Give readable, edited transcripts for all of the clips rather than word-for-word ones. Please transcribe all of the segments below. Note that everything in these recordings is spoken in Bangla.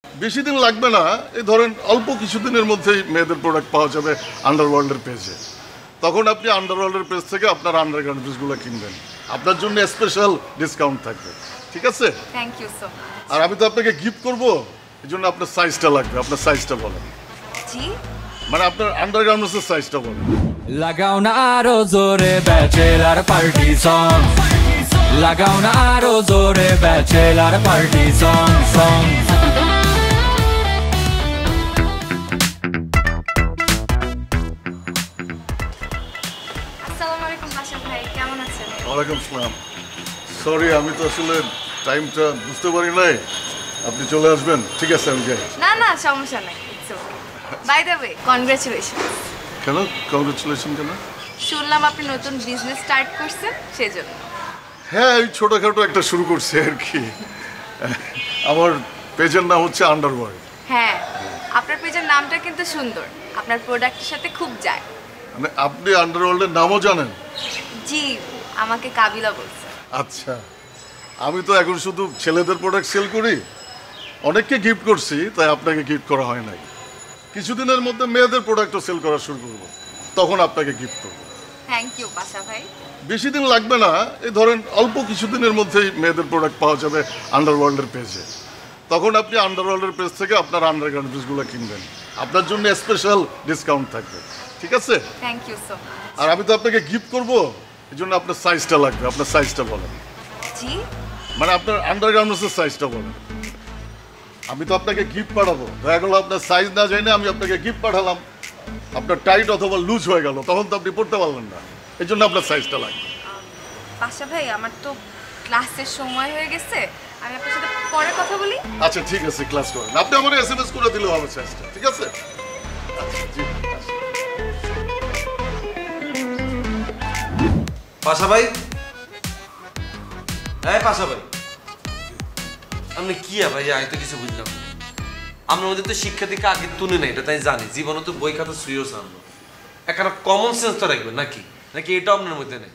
বেশি দিন লাগবে না, এই ধরেন অল্প কিছুদিনের মধ্যেই মেয়েদের প্রোডাক্ট পাওয়া যাবে আন্ডারওয়ার্ল্ডের পেজে। তখন আপনি আন্ডারওয়ার্ল্ডের পেজ থেকে আপনার আন্ডারগার্মেন্টসগুলো কিনবেন, আপনার জন্য স্পেশাল ডিসকাউন্ট থাকবে, ঠিক আছে? Thank you so much. আর আমি তো আপনাকে গিফট করব, এই জন্য আপনার সাইজটা লাগবে। আপনার সাইজটা বলেন। জি, মানে আপনার আন্ডারগার্মেন্টসের সাইজটা বলেন। লাগাও না আরো জোরে ব্যাচেলার পার্টি সং, লাগাও না আরো জোরে ব্যাচেলার পার্টি সং সং। আসসালামু আলাইকুম পাশা ভাই, কেমন আছেন? ওয়ালাইকুম সালাম। সরি, আমি তো আসলে টাইমটা বুঝতে পারি নাই। আপনি চলে আসবেন, ঠিক আছে? আমি যাই। না না, সমস্যা নাই, it's okay. By the way, congratulations. কেন কংগ্রেচুলেশন কেন? শুনলাম আপনি নতুন বিজনেস স্টার্ট করছেন, সেজন্য। হ্যাঁ, এই ছোটোখাটো একটা শুরু করছে আর কি। আমার পেজের নাম হচ্ছে আন্ডারওয়ার্ল্ড। হ্যাঁ, আপনার পেজের নামটা কিন্তু সুন্দর, আপনার প্রোডাক্টের সাথে খুব যায়। মানে আপনি আন্ডারওয়ার্ল্ডের নামও জানেন? জি, আমাকে কাবিলা বলছে। আচ্ছা, আমি তো এখন শুধু ছেলেদের প্রোডাক্ট সেল করি। অনেককে গিফট করছি, তাই আপনাকে গিফট করা হয় নাই। কিছুদিনের মধ্যে মেয়েদের প্রোডাক্টও সেল করা শুরু করব, তখন আপনাকে গিফট করব। থ্যাংক ইউ পাশা ভাই। বেশি দিন লাগবে না, এই ধরেন অল্প কিছুদিনের মধ্যেই মেয়েদের প্রোডাক্ট পাওয়া যাবে আন্ডারওয়ার্ল্ডের পেজে। তখন আপনি আন্ডারওয়ার্ল্ডের পেজ থেকে আপনার আন্ডারগার্মেন্টসগুলো কিনবেন, আপনার জন্য স্পেশাল ডিসকাউন্ট থাকবে, ঠিক আছে? Thank you so much. আর আমি তো আপনাকে গিফট করব, এই জন্য আপনার সাইজটা লাগবে। আপনার সাইজটা বলেন। জি, মানে আপনার আন্ডারগার্মেন্টসের সাইজটা বলেন। আমি তো আপনাকে গিফট পাঠাবো, দেখা গেলো আপনার সাইজ না জানি আমি আপনাকে গিফট পাঠালাম, আপনার টাইট অথবা লুজ হয়ে গেল, তখন তো আপনি পড়তে পারলেন না। এই জন্য আপনার সাইজটা লাগবে। পাশা ভাই, আমার তো ক্লাসের সময় হয়ে গেছে, আমি আপনার সাথে পরে কথা বলি। আচ্ছা ঠিক আছে, ক্লাস করেন। আপনি আমার SMS করে দিলেও হবে সাইজটা, ঠিক আছে? আচ্ছা, জি, আচ্ছা। পাশা ভাই, হ্যাঁ পাশা ভাই, আপনি কি ভাই? আমি তো কিছু বুঝলাম না। আপনার মধ্যে তো শিক্ষা থেকে আগে তুলে নেই, এটা তাই জানি। জীবনে তো বই খাতা সুইও সামনে একটা কমন সেন্স তো রাখবেন নাকি? নাকি এটাও আপনার মধ্যে নেই?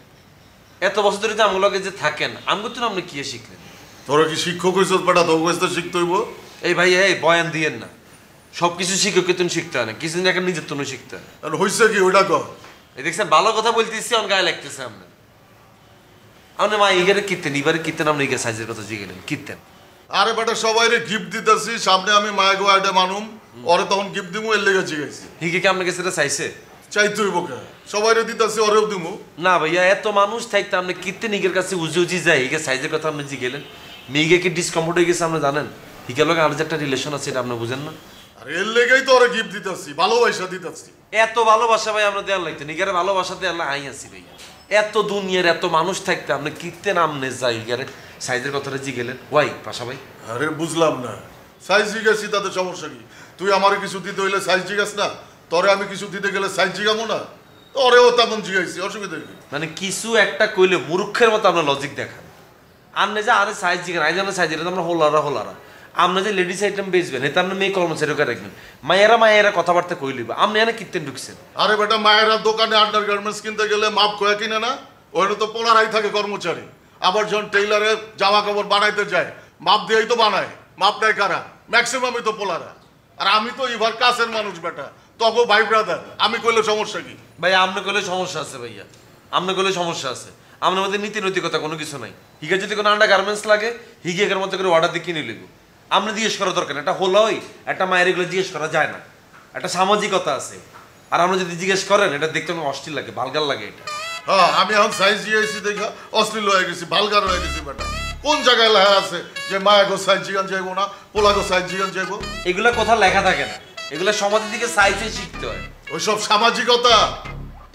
এত বছর ধরে যে আমগুলোকে যে থাকেন, আমগুলো তো আপনি কি শিখলেন? তোরা কি শিক্ষক হয়েছ বেটা? তোর কাছ থেকে শিখতে হইব। এই ভাই, এই বয়ান দিয়েন না। সবকিছু শিক্ষকের তুমি শিখতে হয় না, কিছুদিন একটা নিজের তুমি শিখতে হয়। আর হয়েছে কি ওইটা কর। এই দেখছেন, ভালো কথা বলতেছি, আমার গায়ে লাগতেছে আপনার। আপনি মা ইগারে কিনতেন, এবারে কিনতেন, আপনি ইগে সাইজের কথা জিগেলেন কিনতেন। আরে বেটা, সবাইরে গিফট দিতেছি, সামনে আমি মায়াগো আইডা মানুম, ওরে তখন গিফট দিমু, এর লেগে জিগাইছি। হিগে কি আপনার কাছে এটা চাইছে? চাইতে হইব কে? সবাইরে দিতেছি, ওরেও দিমু। না ভাইয়া, এত মানুষ থাকতে আপনি কিনতে নিগের কাছে উজি উজি যায়, হিগে সাইজের কথা আপনি জিগেলেন। মেয়েকে কি ডিসকমফোর্ট হয়ে গেছে আপনি জানেন? হিগের লোক আমার যে একটা রিলেশন আছে, এটা আপনি বুঝেন না? আর এর লেগেই তো ওরে গিফট দিতেছি, ভালোবাসা দিতেছি। এত ভালোবাসা ভাই আমরা দেওয়ার লাগতো, নিগের ভালোবাসাতে আল্লাহ আই আছি ভাইয়া। এত দুনিয়ার এত মানুষ থাকতে আপনি কিনতে নামনে যাই হিগারে সাইজের কথাটা জিগেলেন ওয়াই পাশা ভাই? আরে বুঝলাম না, সাইজ জিজ্ঞাসি তাতে সমস্যা কি? তুই আমারে কিছু দিতে হইলে সাইজ জিজ্ঞাস না, তোরে আমি কিছু দিতে গেলে সাইজ জিজ্ঞামো না? তোরেও তেমন জিজ্ঞাসি, অসুবিধা কি? মানে কিছু একটা কইলে মূর্খের মতো আপনার লজিক দেখান। আপনি যে আরে সাইজ জিজ্ঞান, আই জানা সাইজ, এটা তো আমরা হোলারা। আপনি যে লেডিস আইটেম বেচবেন, এটা আপনি মেয়ে কর্মচারীকে রাখবেন। মায়েরা কথাবার্তা কই লিবা, আপনি এনে কিনতেন ঢুকছেন। আরে বেটা, মায়েরা দোকানে আন্ডারগার্মেন্টস কিনতে গেলে মাপ কয়া কিনে না? ওখানে তো পোলারাই থাকে কর্মচারী। আবার যখন টেইলারের জামা কাপড় বানাইতে যায়, মাপ দিয়েই তো বানায়। মাপ দেয় কারা? ম্যাক্সিমামই তো পোলারা। আর আমি তো ইভার কাছের মানুষ বেটা, তখন ভাই ব্রাদার, আমি কইলে সমস্যা কি? ভাই আপনি কইলে সমস্যা আছে ভাইয়া, আপনি কইলে সমস্যা আছে। আপনার মধ্যে নীতি নৈতিকতা কোনো কিছু নাই। হিগে যদি কোনো আন্ডার গার্মেন্টস লাগে, হিগের মতো করে অর্ডার দিয়ে কিনে লিখব। আপনি জিজ্ঞেস করা দরকার, এটা হলো একটা মায়ের এগুলো জিজ্ঞেস করা যায় না। একটা সামাজিকতা আছে। আর আপনি যদি জিজ্ঞেস করেন, এটা দেখতে আমার অশ্লীল লাগে, ভালগার লাগে এটা। হ্যাঁ, আমি এখন সাইজ জিজ্ঞাসি দেখা অশ্লীল হয়ে গেছি, ভালগার হয়ে গেছি বেটা। কোন জায়গায় লেখা আছে যে মায়াগো সাইজ জিগান যাইবো না, পোলাগো সাইজ জিগান যাইবো? এগুলা কথা লেখা থাকে না, এগুলা সমাজের দিকে সাইজে শিখতে হয়। ওইসব সামাজিকতা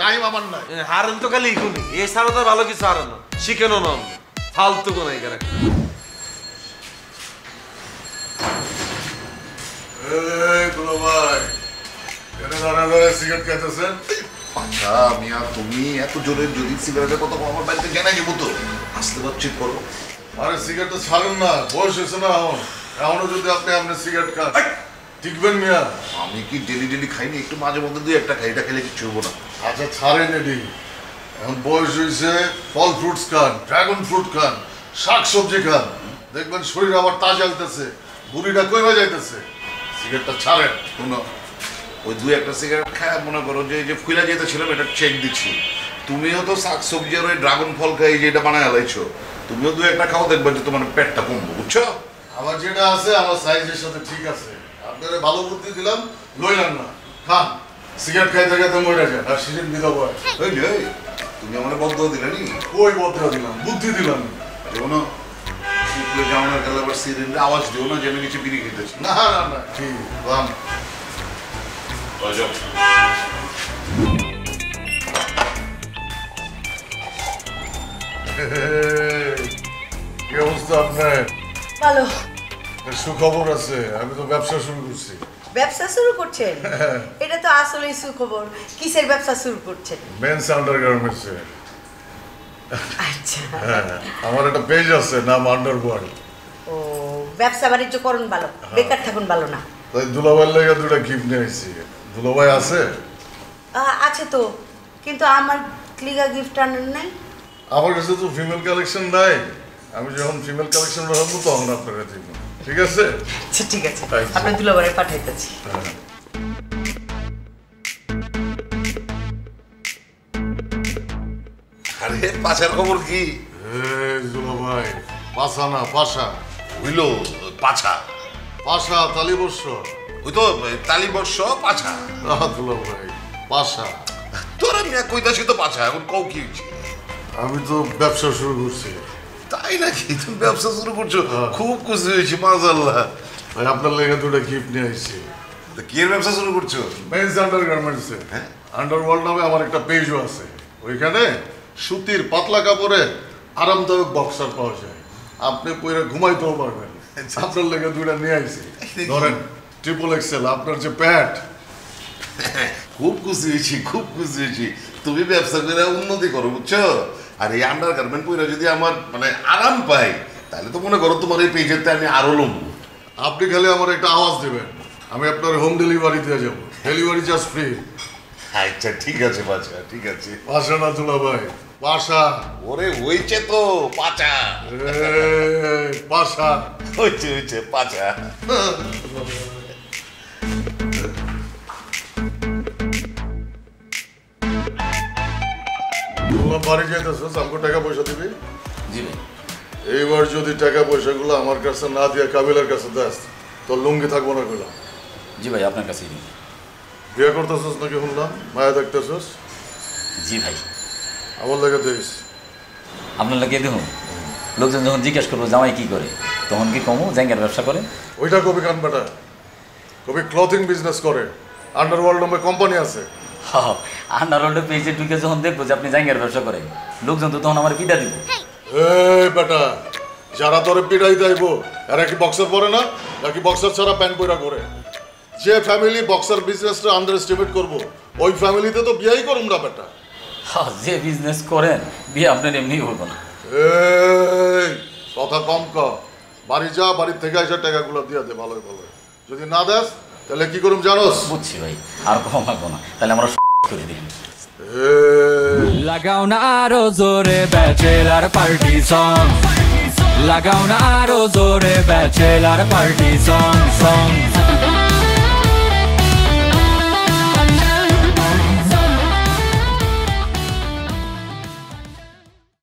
টাইম আমার নাই। হারেন তো খালি ইকুনি, এছাড়া তো ভালো কিছু হারানো শিখেনো না, ফালতু কোনো এখানে। ভাই, এনে দাঁড়ায় সিগারেট খাইতেছেন? আচ্ছা মিয়া, তুমি এত জোরে যদি সিগারেটের কথা আমার বাড়িতে জানাই যাবো তো, আসতে পারছি করো। আরে সিগারেট তো ছাড়েন না, বয়স হয়েছে না এখন। এখনো যদি আপনি সিগারেট খান, টিকবেন মিয়া? আমি কি ডেলি খাইনি, একটু মাঝে মধ্যে দুই একটা খাই, এটা খেলে কিছু হবো না। আচ্ছা ছাড়েন এটি, এখন বয়স হয়েছে, ফল ফ্রুটস খান, ড্রাগন ফ্রুট খান, শাক সবজি খান, দেখবেন শরীর আবার তাজা হইতেছে। বুড়িটা কইবা যাইতেছে সিগারেটটা ছাড়েন। শুনো, ওই দুই একটা সিগারেট খায় মনে করো যে এই যে ফুলা যেতেছিলাম এটা চেক দিচ্ছি। তুমিও তো শাক সবজি আর ওই ড্রাগন ফল খাই যেটা বানায় আলাইছো, তুমিও দুই একটা খাও, দেখবে যে তোমার পেটটা কমবো, বুঝছো? আমার যেটা আছে আমার সাইজের সাথে ঠিক আছে। আপনারা ভালো বুদ্ধি দিলাম, লইলাম না, খান। সিগারেট খাইতে খাইতে মরে যান আর সিজন বিধব হয়। এই যে, তুমি আমার বদ্ধ দিলে নি, ওই বদলা দিলাম, বুদ্ধি দিলাম। যেমন উপরে জামানোর গেলে আবার সিলিন্ডার আওয়াজ দিও না যেন কিছু বিড়ি খেতেছি। না না না, ঠিক বাম। কি অবস্থা আপনার? ভালো। সুখবর আছে, আমি তো ব্যবসা শুরু করছি। ব্যবসা শুরু করছেন? এটা তো আসলেই সুখবর। কিসের ব্যবসা শুরু করছেন? Men's undergarments. আচ্ছা। আমার একটা পেজ আছে, নাম আন্ডারওয়ার্ল্ড। ও, ব্যবসা বাণিজ্য করুন ভালো, বেকার থাকুন ভালো না। তাই দুলাভাইয়ের লেগে দুটা গিফট নিয়ে আসছি। দুলাভাই আছে? আছে তো, কিন্তু আমার ক্লিগা গিফট আনেন নাই। আমার কাছে তো ফিমেল কালেকশন নাই, আমি যখন ফিমেল কালেকশন রাখবো তখন আপনারা দিব, ঠিক আছে? আচ্ছা ঠিক আছে, Thanks. আপনার দুলাবারে পাঠাইতেছি। আরে পাশার খবর কি? দুলাভাই, পাশা না পাশা, হইল পাছা, পাশা তালিবর্ষ। ওই তো তালিবর্ষ পাছা। দুলাভাই পাশা। তোরা মিয়া কইতাছি তো পাছা, এখন কও কি হয়েছে? আমি তো ব্যবসা শুরু করছি। তাই নাকি? তুমি ব্যবসা শুরু করছো? খুব খুশি হয়েছি, মাশাআল্লাহ। ভাই আপনার লেগে দুটা গিফট নিয়ে আসছি। তা কি এর ব্যবসা শুরু করছো? Men's undergarments. হ্যাঁ? আন্ডারওয়ার্ল্ড নামে আমার একটা পেজও আছে। ওইখানে সুতির পাতলা কাপড়ে আরামদায়ক বক্সার পাওয়া যায়, আপনি পরে ঘুমাইতেও পারবেন। আপনার লেগে দুইটা নিয়ে আইছি। ধরেন ট্রিপল এক্সেল, আপনার যে প্যাট। খুব খুশি হয়েছি, খুব খুশি হয়েছি। তুমি ব্যবসা করে উন্নতি করো, বুঝছো? আর এই আন্ডার গার্মেন্ট পরে যদি আমার মানে আরাম পাই, তাহলে তো মনে করো তোমার এই পেজেতে আমি আরো লম্ব। আপনি খালি আমার একটা আওয়াজ দেবেন, আমি আপনার হোম ডেলিভারি দিয়ে যাবো। Delivery charge free. আচ্ছা ঠিক আছে বাচ্চা, ঠিক আছে। পাশা না দুলাভাই, পাশা। ওরে হয়েছে তো পাচা, পাশা। হয়েছে পাচা। বাড়ি যাইতেছিস, আমাকে টাকা পয়সা দিবি। জি ভাই। এইবার যদি টাকা পয়সাগুলো আমার কাছে না দিয়ে কাবিলার কাছে দেস, তোর লুঙ্গি থাকবো না কইলাম। জি ভাই, আপনার কাছেই নিন। বিয়ে করতেছিস নাকি শুনলাম, মায়া দেখতেছিস? জি ভাই। আমার লেগে দিস। আপনার লাগে দেখুন, লোকজন যখন জিজ্ঞেস করবো জামাই কি করে, তখন কি কমু জাঙ্গের ব্যবসা করে? ওইটা কবি কান বেটা, কবি ক্লথিং বিজনেস করে, আন্ডারওয়ার্ল্ড নামে কোম্পানি আছে। আন্ডারওয়ার্ল্ডের পেজে ঢুকে যখন দেখবো যে আপনি জাঙ্গের ব্যবসা করেন, লোকজন তো তখন আমার পিটা দিব। এই বেটা, যারা তোরে পিড়াই দেব এরা কি বক্সার পরে না, নাকি বক্সার ছাড়া প্যান্ট পরা করে? যে ফ্যামিলি বক্সার বিজনেসটা আন্ডার এস্টিমেট করবো, ওই ফ্যামিলিতে তো বিয়েই করুম না বেটা। যে বিজনেস করেন বিয়ে আপনার এমনি হইব না। এই কথা কম কর, বাড়ি যা, বাড়ির থেকে এসে টাকাগুলো দিয়ে দে ভালোই ভালো। যদি না দেস তাহলে কি করুম জানোস? বুঝছি ভাই, আর কম লাগবো না, তাহলে আমরা করে দিন। লাগাও না আরো জোরে ব্যাচেলার পার্টি সং, লাগাও না আরো জোরে ব্যাচেলার পার্টি সং।